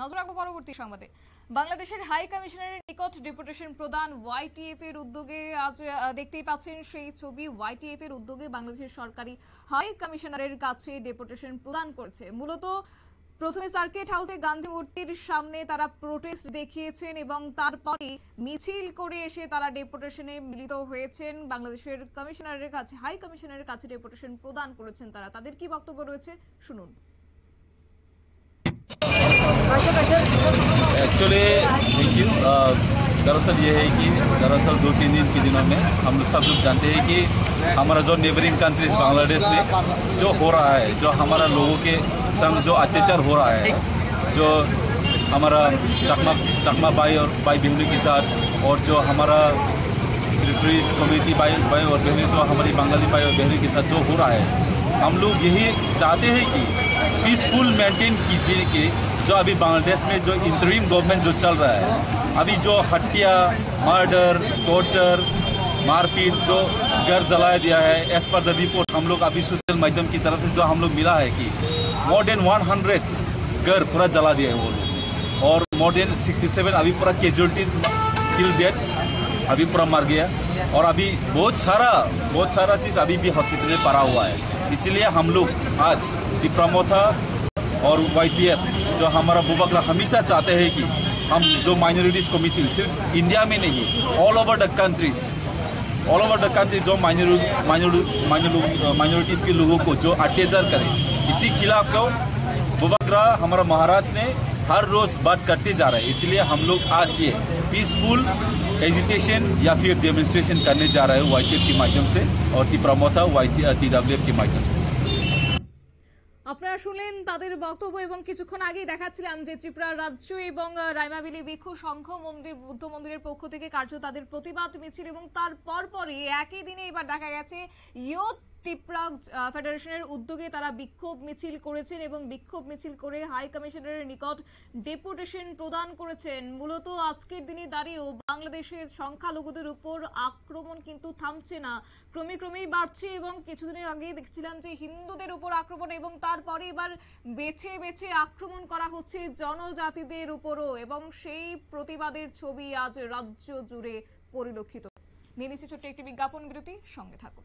নজর রাখবো পরবর্তী সংবাদে। বাংলাদেশের হাই কমিশনারের নিকট ডেপুটেশন প্রদান ওয়াইটিএফ এর উদ্যোগে। আজ দেখতেই পাচ্ছেন সেই ছবি। ওয়াইটিএফ এর উদ্যোগে বাংলাদেশের সরকারি হাই কমিশনারের কাছে ডেপুটেশন প্রদান করেছে। মূলত প্রথমে সার্কিট হাউসে গান্ধী মূর্তির সামনে তারা প্রোটেস্ট দেখিয়েছেন এবং তারপরে মিছিল করে এসে তারা ডেপুটেশনে মিলিত হয়েছেন। বাংলাদেশের কমিশনারের কাছে, হাই কমিশনারের কাছে ডেপুটেশন প্রদান করেছেন তারা। তাদের কি বক্তব্য রয়েছে শুনুন। Actually thank you. दरअसल ये है कि दरअसल 2-3 दिन के दिनों में हम लोग सब लोग जानते हैं कि हमारा जो नेबरिंग कंट्रीज बांग्लादेश में जो हो रहा है, जो हमारा लोगों के संग जो अत्याचार हो रहा है, जो हमारा चकमा भाई और भाई बहनों के साथ, और जो हमारा ट्रिब्यूनल्स कम्युनिटी भाई और बहनें जो हमारी बंगाली भाई और बहनों के साथ जो हो रहा है, हम लोग यही चाहते हैं कि पीसफुल मेंटेन कीजिए कि जो अभी बांग्लादेश में जो इंटरिम गवर्नमेंट जो चल रहा है, अभी जो हत्या, मर्डर, टॉर्चर, मारपीट, जो घर जलाया दिया है, एज पर द रिपोर्ट हम लोग अभी सोशल माध्यम की तरफ से जो हम लोग मिला है कि मोर देन 100 घर पूरा जला दिया है वो लोग, और मोर देन 67 अभी पूरा कैजुअलिटीज किल डेड अभी पूरा मर गया, और अभी बहुत सारा चीज अभी भी हॉस्पिटल में पड़ा हुआ है। इसलिए हम लोग आज डिप्रामोथा और वाईटीएफ जो हमारा बुबकरा हमेशा चाहते हैं कि हम जो माइनॉरिटीज कम्युनिटी सिर्फ इंडिया में नहीं, ऑल ओवर द कंट्री जो माइनॉरिटीज के लोगों को जो अत्याचार करे, इसी खिलाफ को बुबकरा हमारा महाराज ने हर रोज बात करते जा रहे हैं। इसलिए हम लोग आज ये पीसफुल एजिटेशन या फिर डेमोन्स्ट्रेशन करने जा रहे हैं वाईटीएफ के माध्यम से और टीप्रामोथा टीडब्ल्यूएफ के माध्यम से। আপনারা শুনলেন তাদের বক্তব্য এবং কিছুক্ষণ আগেই দেখাচ্ছিলাম যে ত্রিপুরা রাজ্য এবং রাইমাবিলি ভিক্ষু সংঘ মন্দির বুদ্ধ মন্দিরের পক্ষ থেকে কার্য তাদের প্রতিবাদ মিছিল, এবং তার পরপরই একই দিনে এবার দেখা গেছে ইয়ুথ ত্রিপুরা ফেডারেশনের উদ্যোগে তারা বিক্ষোভ মিছিল করেছেন এবং বিক্ষোভ মিছিল করে হাই কমিশনারের নিকট ডেপুটেশন প্রদান করেছেন। মূলত আজকের দিনে দাঁড়িয়েও বাংলাদেশের সংখ্যালঘুদের উপর আক্রমণ কিন্তু থামছে না, ক্রমেই বাড়ছে, এবং কিছুদিনের আগে দেখছিলাম যে হিন্দুদের উপর আক্রমণ, এবং তারপরে এবার বেছে আক্রমণ করা হচ্ছে জনজাতিদের উপরও, এবং সেই প্রতিবাদের ছবি আজ রাজ্য জুড়ে পরিলক্ষিত। নিয়ে নিচ্ছি ছোট্ট একটি বিজ্ঞাপন বিরতি, সঙ্গে থাকুন।